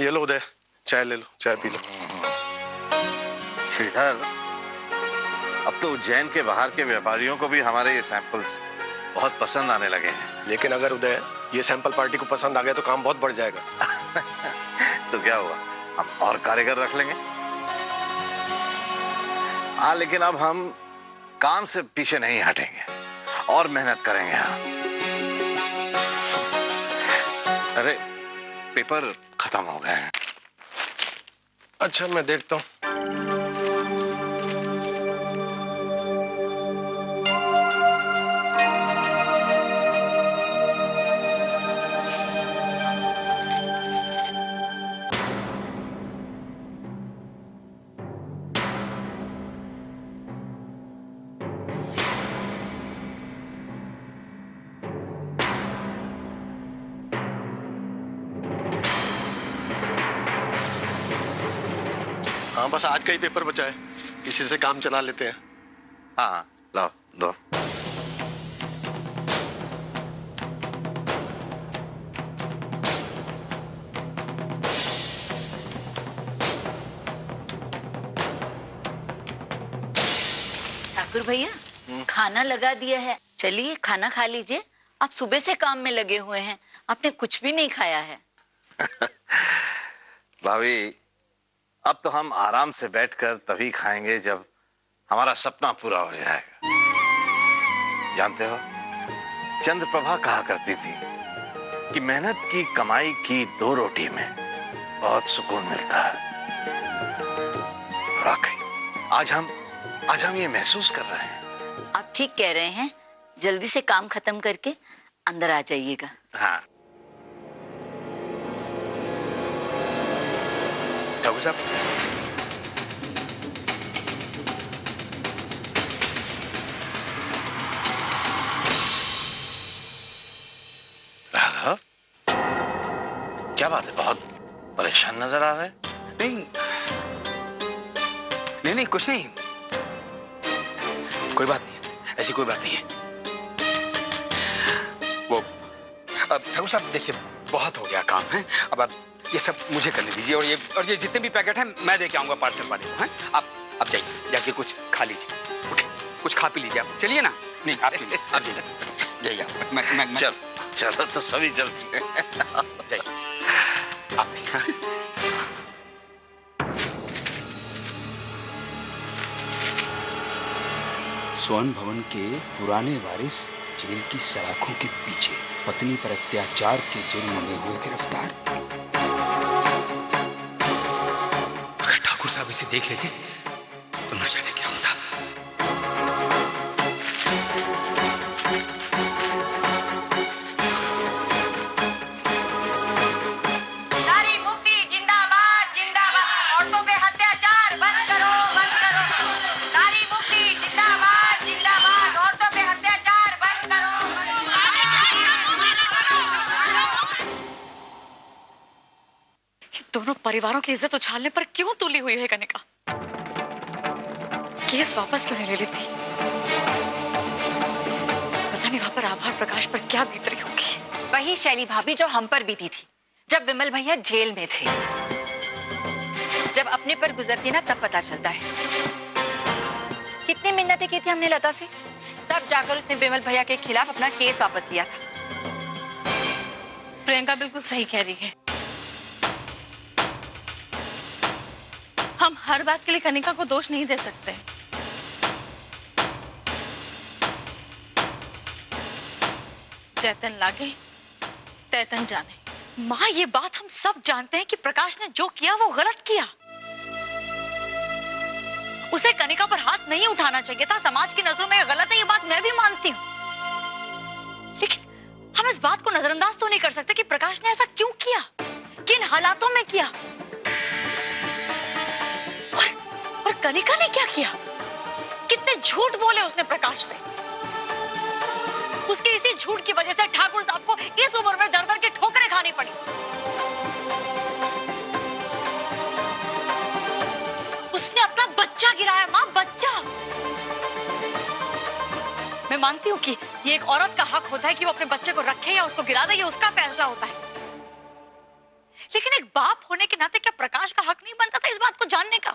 ये लो उदय, चाय ले लो, चाय पी लो। श्रीधर, अब तो उज्जैन के बाहर के व्यापारियों को भी हमारे ये सैंपल्स बहुत पसंद आने लगे हैं। लेकिन अगर उदय ये सैंपल पार्टी को पसंद आ गया तो काम बहुत बढ़ जाएगा। तो क्या हुआ, हम और कारीगर रख लेंगे। हाँ, लेकिन अब हम काम से पीछे नहीं हटेंगे और मेहनत करेंगे। हाँ, अरे पेपर खत्म हो गए हैं। अच्छा, मैं देखता हूँ। हाँ, बस आज का ही पेपर बचा है, इसी से काम चला लेते हैं। हाँ, लाओ दो। ठाकुर भैया, खाना लगा दिया है, चलिए खाना खा लीजिए। आप सुबह से काम में लगे हुए हैं, आपने कुछ भी नहीं खाया है। भाभी, अब तो हम आराम से बैठकर तभी खाएंगे जब हमारा सपना पूरा हो जाएगा। जानते हो, चंद्रप्रभा कहा करती थी कि मेहनत की कमाई की 2 रोटी में बहुत सुकून मिलता है। वाकई आज हम ये महसूस कर रहे हैं। आप ठीक कह रहे हैं, जल्दी से काम खत्म करके अंदर आ जाइएगा। हाँ ठाकुर साहब, राघव, क्या बात है, बहुत परेशान नजर आ रहे हैं। नहीं नहीं नहीं, कुछ नहीं, कोई बात नहीं, ऐसी कोई बात नहीं है। वो अब ठाकुर साहब देखिए, बहुत हो गया काम है, अब आप ये सब मुझे करने दीजिए, और ये जितने भी पैकेट हैं मैं दे के आऊंगा पार्सल वाले को। हैं, आप जाइए, जाके कुछ खा लीजिए, उठे कुछ खा पी लीजिए, आप चलिए ना। नहीं, आप चलिए, आप जाइए, मैं चलो तो सभी चल जाइए आप। स्वर्ण भवन के पुराने वारिस जेल की सलाखों के पीछे पत्नी पर अत्याचार के जुर्म में हुए गिरफ्तार। अगर ठाकुर साहब इसे देख लेते तो न जाने क्या होता। नारी मुक्ति जिंदाबाद जिंदाबाद, औरतों पे अत्याचार बंद करो बंद करो। नारी मुक्ति जिंदाबाद जिंदाबाद, औरतों पे अत्याचार बंद करो। दोनों परिवारों की इज्जत उछालने पर क्यों तुली हुई है कनिका? केस वापस क्यों नहीं ले लेती? पता नहीं वहां पर आभार प्रकाश पर क्या बीत रही होगी। वही शैली भाभी जो हम पर बीती थी जब विमल भैया जेल में थे। जब अपने पर गुजरती ना तब पता चलता है। कितनी मिन्नतें की थी हमने लता से, तब जाकर उसने विमल भैया के खिलाफ अपना केस वापस लिया था। प्रियंका बिल्कुल सही कह रही है। हम हर बात के लिए कनिका को दोष नहीं दे सकते। चैतन लागे तैतन जाने। माँ, ये बात हम सब जानते हैं कि प्रकाश ने जो किया वो गलत किया। उसे कनिका पर हाथ नहीं उठाना चाहिए था। समाज की नजरों में गलत है, ये बात मैं भी मानती हूँ, लेकिन हम इस बात को नजरअंदाज तो नहीं कर सकते कि प्रकाश ने ऐसा क्यों किया, किन हालातों में किया। और कनिका ने क्या किया? कितने झूठ बोले उसने प्रकाश से। उसके इसी झूठ की वजह से ठाकुर साहब को इस उम्र में दर दर की ठोकरें खानी पड़ी। उसने अपना बच्चा गिराया माँ, बच्चा। मैं मानती हूँ कि ये एक औरत का हक होता है कि वो अपने बच्चे को रखे या उसको गिरा दे, ये उसका फैसला होता है। लेकिन एक बाप होने के नाते क्या प्रकाश का हक नहीं बनता था इस बात को जानने का?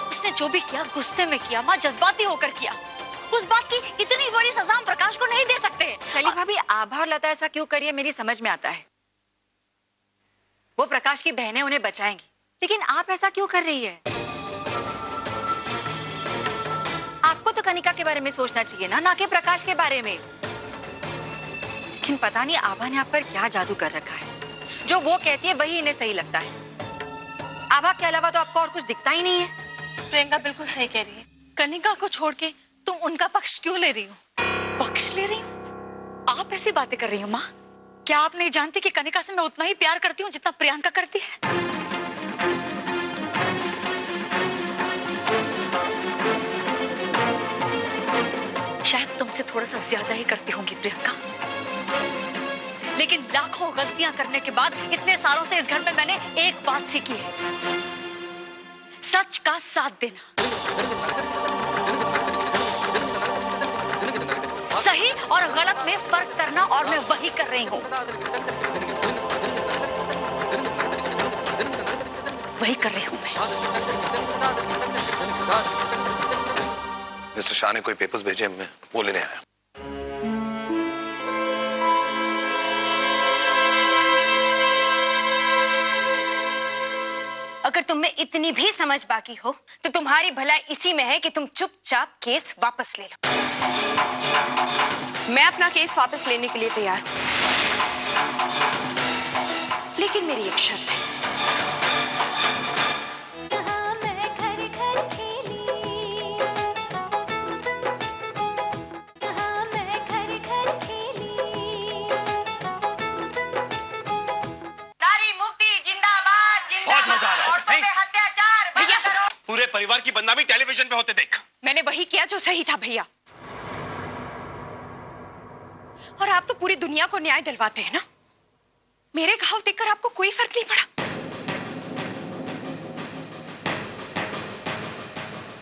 उसने जो भी किया गुस्से में किया, माँ जज्बाती होकर किया। उस बात की इतनी बड़ी सजा हम प्रकाश को नहीं दे सकते। शैली भाभी, आभा और लता ऐसा क्यों करिए मेरी समझ में आता है। वो प्रकाश की बहनें उन्हें बचाएंगी, लेकिन आप ऐसा क्यों कर रही है? आपको तो कनिका के बारे में सोचना चाहिए ना कि प्रकाश के बारे में। लेकिन पता नहीं आभा ने आप पर क्या जादू कर रखा है, जो वो कहती है वही इन्हें सही लगता है। आभा के अलावा तो आपको और कुछ दिखता ही नहीं है। प्रियंका बिल्कुल सही कह रही है। कनिका को छोड़ के तुम उनका पक्ष क्यों ले रही हो? पक्ष ले रही हूँ? आप ऐसी बातें कर रही हो माँ? क्या आप नहीं जानती कि कनिका से मैं उतना ही प्यार करती हूँ जितना प्रियंका करती है? शायद तुमसे थोड़ा सा ज्यादा ही करती होंगी प्रियंका, लेकिन लाखों गलतियां करने के बाद इतने सालों से इस घर में मैंने एक बात सीखी है, सच का साथ देना। सही और गलत में फर्क करना, और मैं वही कर रही हूँ। वही कर रही हूँ मैं। मिस्टर शाह ने कोई पेपर्स भेजे, मैं वो लेने आया। अगर तुम में इतनी भी समझ बाकी हो तो तुम्हारी भलाई इसी में है कि तुम चुपचाप केस वापस ले लो। मैं अपना केस वापस लेने के लिए तैयार हूं, लेकिन मेरी एक शर्त है। नारी मुक्ति जिंदाबाद बहुत मजा आ रहा है, औरतों नहीं? पे अत्याचार बंद करो। पूरे परिवार की बदनामी टेलीविजन पे होते देख। मैंने वही किया जो सही था भैया, और आप तो पूरी दुनिया को न्याय दिलवाते हैं ना। मेरे घाव देखकर आपको कोई फर्क नहीं पड़ा।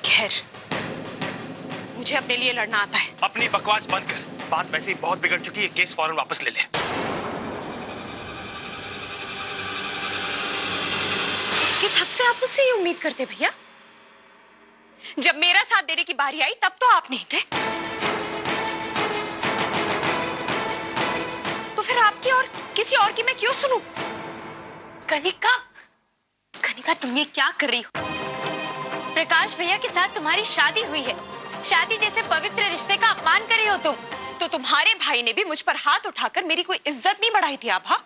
खैर, मुझे अपने लिए लड़ना आता है। अपनी बकवास बंद कर, बात वैसे ही बहुत बिगड़ चुकी है, केस फौरन वापस ले ले। किस हद से आप मुझसे ये उम्मीद करते भैया? जब मेरा साथ देने की बारी आई तब तो आप नहीं थे, तो फिर आपकी और किसी और की मैं क्यों सुनूं? कनिका, कनिका तुम ये क्या कर रही हो? प्रकाश भैया के साथ तुम्हारी शादी हुई है, शादी जैसे पवित्र रिश्ते का अपमान कर रही हो तुम। तो तुम्हारे भाई ने भी मुझ पर हाथ उठाकर मेरी कोई इज्जत नहीं बढ़ाई थी आभा।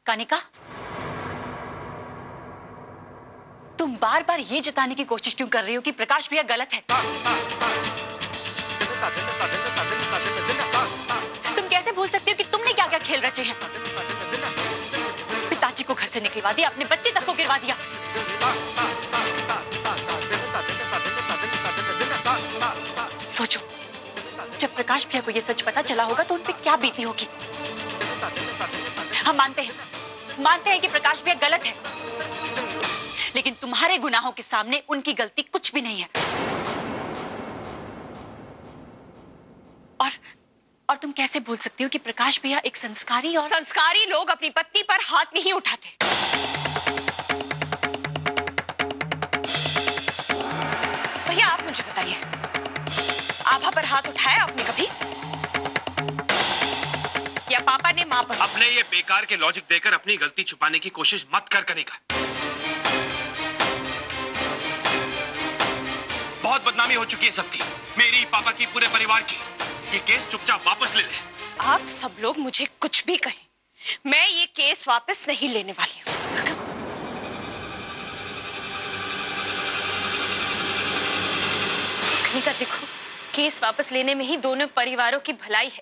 कनिका, तुम बार बार ये जताने की कोशिश क्यों कर रही हो कि प्रकाश भैया गलत है? तुम कैसे भूल सकती हो कि तुमने क्या क्या खेल रचे हैं? पिताजी को घर से निकलवा दिया, अपने बच्चे तक को गिरवा दिया। सोचो, जब प्रकाश भैया को ये सच पता चला होगा तो उन पे क्या बीती होगी। हम मानते हैं कि प्रकाश भैया गलत है, लेकिन तुम्हारे गुनाहों के सामने उनकी गलती कुछ भी नहीं है। और तुम कैसे भूल सकती हो कि प्रकाश भैया एक संस्कारी लोग अपनी पत्नी पर हाथ नहीं उठाते। भैया आप मुझे बताइए, आभा पर हाथ उठाया आपने कभी? या पापा ने मां पर? अपने ये बेकार के लॉजिक देकर अपनी गलती छुपाने की कोशिश मत कर कनिका। बहुत बदनामी हो चुकी है सबकी, मेरी, पापा की, पूरे परिवार की। ये केस चुपचाप वापस ले ले। आप सब लोग मुझे कुछ भी कहें, मैं ये केस वापस नहीं लेने वाली हूँ। कनिका देखो, केस वापस लेने में ही दोनों परिवारों की भलाई है।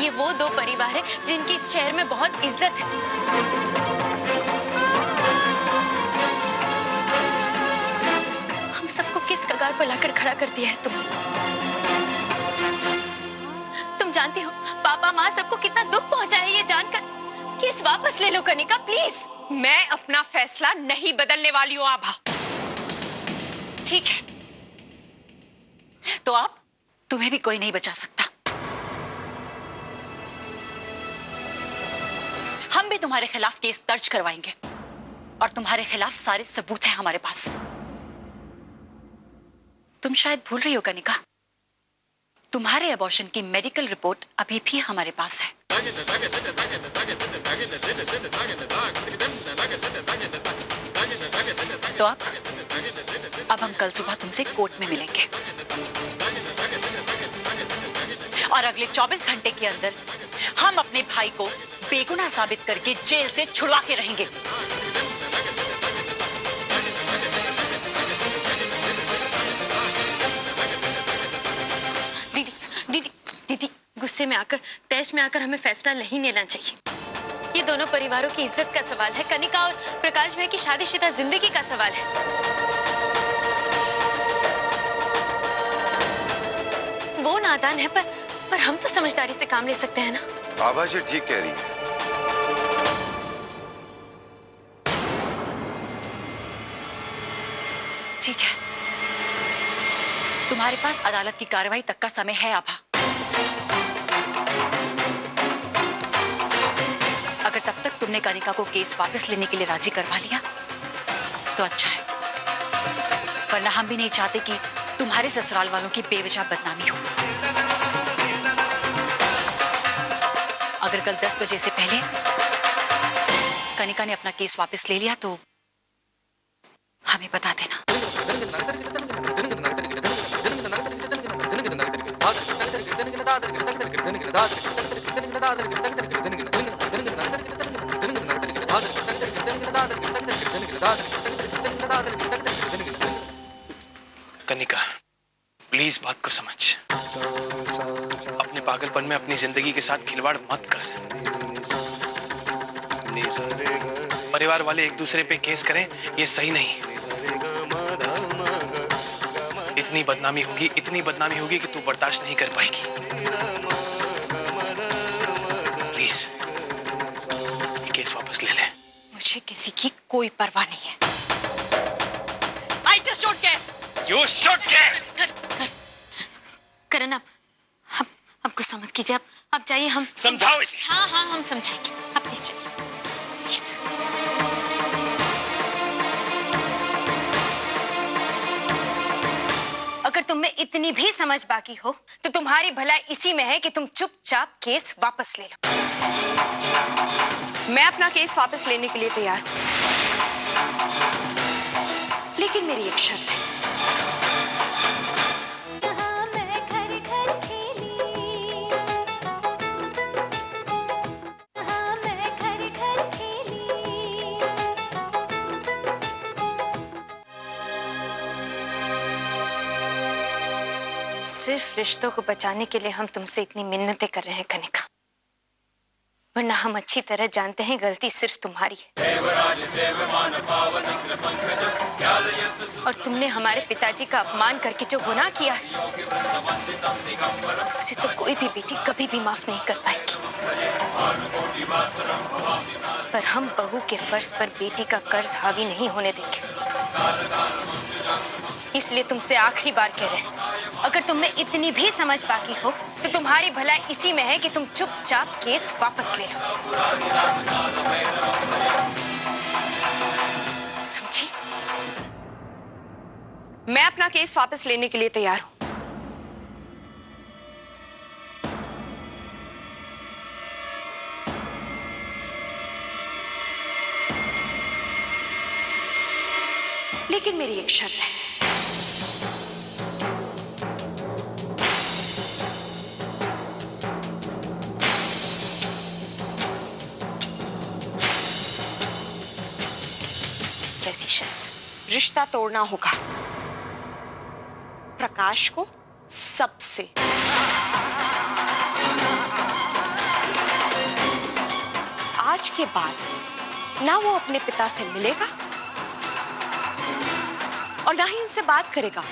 ये वो दो परिवार है जिनकी इस शहर में बहुत इज्जत है। सबको किस कगार पर लाकर खड़ा कर दिया है तुम जानती हो पापा माँ सबको कितना दुख पहुंचा है ये जानकर। केस वापस ले लो कनिका प्लीज। मैं अपना फैसला नहीं बदलने वाली हूँ आभा। ठीक है, तो अब तुम्हें भी कोई नहीं बचा सकता। हम भी तुम्हारे खिलाफ केस दर्ज करवाएंगे और तुम्हारे खिलाफ सारे सबूत हैं हमारे पास। तुम शायद भूल रही हो कनिका, तुम्हारे अबॉर्शन की मेडिकल रिपोर्ट अभी भी हमारे पास है। तो अब हम कल सुबह तुमसे कोर्ट में मिलेंगे और अगले 24 घंटे के अंदर हम अपने भाई को बेगुनाह साबित करके जेल से छुड़वा के रहेंगे। दीदी गुस्से में आकर, तैश में आकर हमें फैसला नहीं लेना चाहिए। ये दोनों परिवारों की इज्जत का सवाल है। कनिका और प्रकाश भाई की शादीशुदा जिंदगी का सवाल है। वो नादान है पर हम तो समझदारी से काम ले सकते हैं ना। आभा जी ठीक कह रही है। ठीक है, तुम्हारे पास अदालत की कार्रवाई तक का समय है आभा। अगर तब तक तुमने कनिका को केस वापस लेने के लिए राजी करवा लिया तो अच्छा है, वरना हम भी नहीं चाहते कि तुम्हारे ससुराल वालों की बेवजह बदनामी हो। अगर कल 10 बजे से पहले कनिका ने अपना केस वापस ले लिया तो हमें बता देना। कनिका प्लीज बात को समझ। अपने पागलपन में अपनी जिंदगी के साथ खिलवाड़ मत कर। परिवार वाले एक दूसरे पे केस करें ये सही नहीं। इतनी बदनामी होगी कि तू बर्दाश्त नहीं कर पाएगी। प्लीज ये केस वापस ले ले। मुझे किसी की कोई परवाह नहीं है। I just don't care. You should care. करण अब गुस्सा मत कीजिए। आप जाइए, हम समझाओ इसे। हाँ हम समझाएंगे। आप प्लीज जाइए प्लीज। अगर तुम में इतनी भी समझ बाकी हो तो तुम्हारी भलाई इसी में है कि तुम चुपचाप केस वापस ले लो। मैं अपना केस वापस लेने के लिए तैयार हूं, लेकिन मेरी एक शर्त है। सिर्फ रिश्तों को बचाने के लिए हम तुमसे इतनी मिन्नतें कर रहे हैं कनिका, वरना हम अच्छी तरह जानते हैं गलती सिर्फ तुम्हारी है। और तुमने हमारे पिताजी का अपमान करके जो गुनाह किया है उसे तो कोई भी बेटी कभी भी माफ नहीं कर पाएगी। पर हम बहू के फर्ज पर बेटी का कर्ज हावी नहीं होने देंगे। इसलिए तुमसे आखिरी बार कह रहे हैं, अगर तुम में इतनी भी समझ बाकी हो तो तुम्हारी भलाई इसी में है कि तुम चुपचाप केस वापस ले लो। समझी? मैं अपना केस वापस लेने के लिए तैयार हूं, लेकिन मेरी एक शर्त है। कैसी शर्त? रिश्ता तोड़ना होगा प्रकाश को सबसे। आज के बाद ना वो अपने पिता से मिलेगा और ना ही उनसे बात करेगा,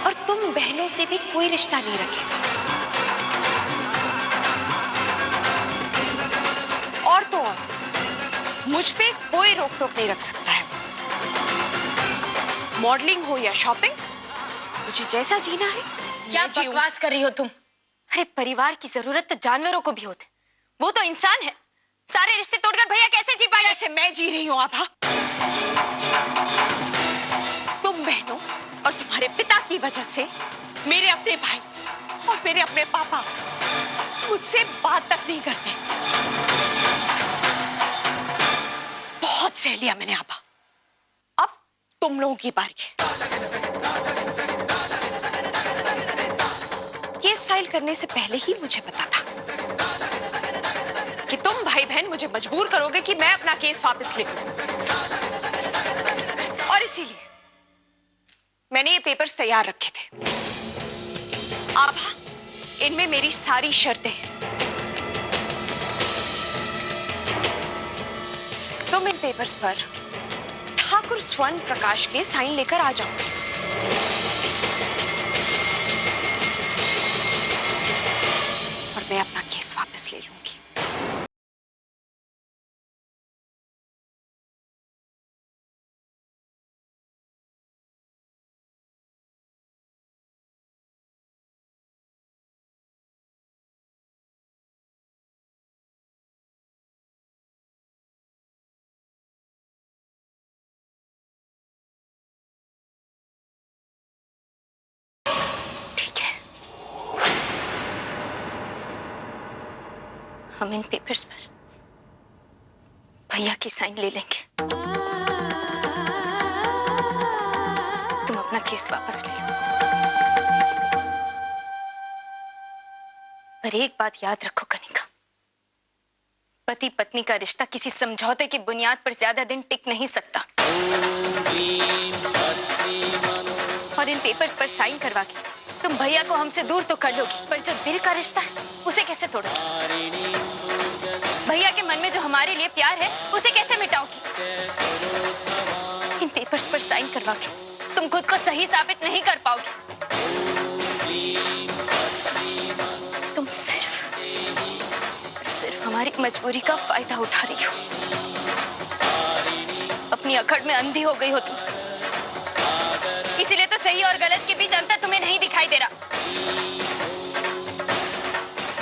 और तुम बहनों से भी कोई रिश्ता नहीं रखेगा। और तो और मुझ पे कोई रोक टोक नहीं रख सकता है। मॉडलिंग हो या शॉपिंग, मुझे जैसा जीना है। क्या बकवास कर रही हो तुम? अरे परिवार की जरूरत तो जानवरों को भी होती, वो तो इंसान है, सारे रिश्ते तोड़कर भैया कैसे जी पाएंगे? जैसे मैं जी रही हूँ आभा। तुम बहनों और तुम्हारे पिता की वजह से मेरे अपने भाई और मेरे अपने पापा मुझसे बात तक नहीं करते। बहुत सह लिया मैंने आभा, अब तुम लोगों की बारी है। केस फाइल करने से पहले ही मुझे पता था कि तुम भाई बहन मुझे मजबूर करोगे कि मैं अपना केस वापस ले लूं। और इसीलिए मैंने ये पेपर्स तैयार रखे थे। आभा, इनमें मेरी सारी शर्तें हैं। तुम इन पेपर्स पर ठाकुर स्वर्ण प्रकाश के साइन लेकर आ जाओ। और मैं अपना केस वापस ले लूंगी। हम इन पेपर्स पर भैया की साइन ले लेंगे। तुम अपना केस वापस ले लो। पर एक बात याद रखो कनिका, पति पत्नी का रिश्ता किसी समझौते की बुनियाद पर ज्यादा दिन टिक नहीं सकता। और इन पेपर्स पर साइन करवा के तुम भैया को हमसे दूर तो कर लोगी, पर जो दिल का रिश्ता है उसे कैसे तोड़ोगी? भैया के मन में जो हमारे लिए प्यार है उसे कैसे मिटाओगी? इन पेपर्स पर साइन करवा के तुम खुद को सही साबित नहीं कर पाओगी। तुम सिर्फ हमारी मजबूरी का फायदा उठा रही हो। अपनी अकड़ में अंधी हो गई हो तुम, इसीलिए तो सही और गलत के बीच अंतर तुम्हें नहीं दिखाई दे रहा।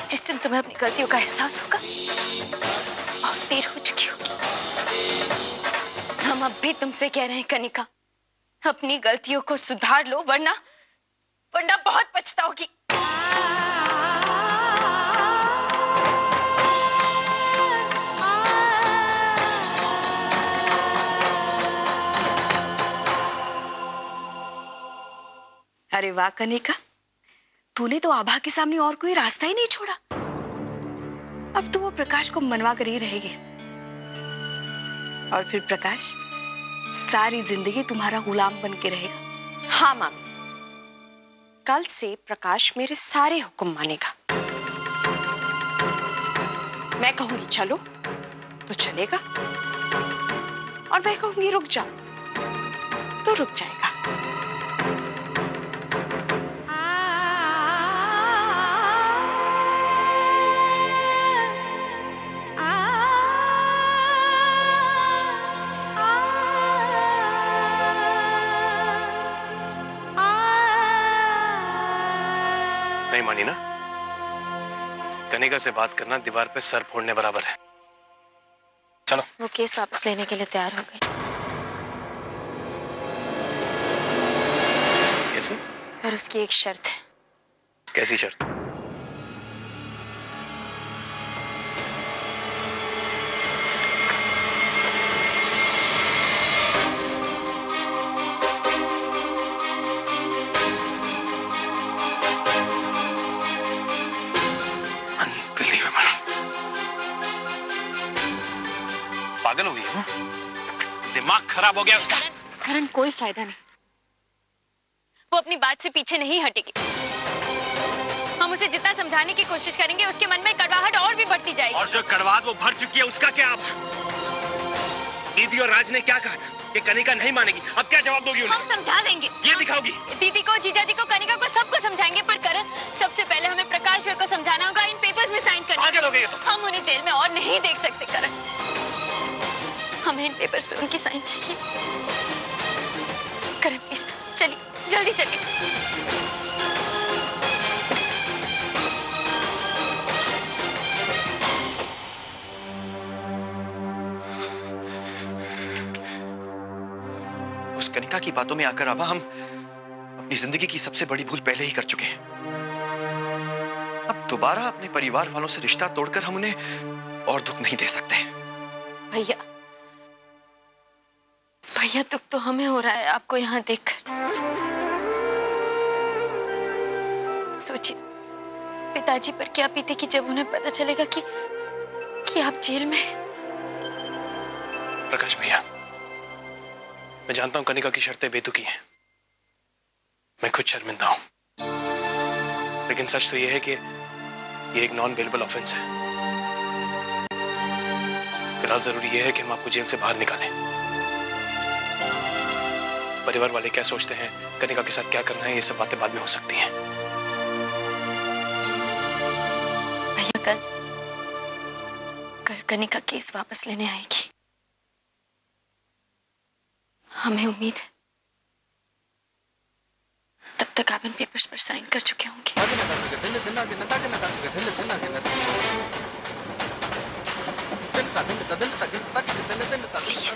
जिस दिन तुम्हें अपनी गलतियों का एहसास होगा बहुत देर हो चुकी होगी। हम अब भी तुमसे कह रहे हैं कनिका, अपनी गलतियों को सुधार लो, वरना बहुत पछताओगी। अरे वाह कनिका, तूने तो आभा के सामने और कोई रास्ता ही नहीं छोड़ा। अब तो वो प्रकाश को मनवा कर ही रहेगी और फिर प्रकाश सारी जिंदगी तुम्हारा गुलाम बन के रहेगा। हाँ मामी, कल से प्रकाश मेरे सारे हुक्म मानेगा। मैं कहूंगी चलो तो चलेगा और मैं कहूंगी रुक जाओ तो रुक जाएगा। नहीं मानी ना? कनिका से बात करना दीवार पे सर फोड़ने बराबर है। चलो। वो केस वापस लेने के लिए तैयार हो गई। कैसे? पर उसकी एक शर्त है। कैसी शर्त? पागल हो गई है? दिमाग खराब हो गया उसका। करण, कोई फायदा नहीं। वो अपनी बात से पीछे नहीं हटेगी। हम उसे जितना समझाने की कोशिश करेंगे उसके मन में कड़वाहट और भी बढ़ती जाएगी। और जो कड़वाहट वो भर चुकी है उसका क्या? अब दीदी और राज ने क्या कहा कि कनिका नहीं मानेगी, अब क्या जवाब दोगी उन्हें? हम समझा देंगे। ये दिखाओगी? दीदी को, जीजाजी को, कनिका को, सबको समझाएंगे। पर करण, सबसे पहले हमें प्रकाश भैया को समझाना होगा। इन पेपर्स में साइन करना। आगे लोगे ये तो। हम उन्हें जेल में और नहीं देख सकते करण। हमें इन पेपर्स पे उनकी साइन चाहिए। करण प्लीज, चलिए, जल्दी चलिए। कनिका की बातों में आकर आभा, हम अपनी जिंदगी की सबसे बड़ी भूल पहले ही कर चुके हैं। अब दोबारा अपने परिवार वालों से रिश्ता तोड़कर हम उन्हें और दुख नहीं दे सकते। भैया, भैया दुख तो हमें हो रहा है आपको यहाँ देखकर। सोचिए पिताजी पर क्या बीतेगी जब उन्हें पता चलेगा कि आप जेल में हैं। प्रकाश भैया, मैं जानता हूं कनिका की शर्तें बेतुकी हैं, मैं खुद शर्मिंदा हूं, लेकिन सच तो यह है कि यह एक नॉन बेलेबल ऑफेंस है। फिलहाल जरूरी यह है कि हम आपको जेल से बाहर निकालें। परिवार वाले क्या सोचते हैं, कनिका के साथ क्या करना है, ये सब बातें बाद में हो सकती हैं। भैया कल कनिका केस वापस लेने आएगी, हमें उम्मीद है तब तक आप इन पेपर्स पर साइन कर चुके होंगे। प्लीज।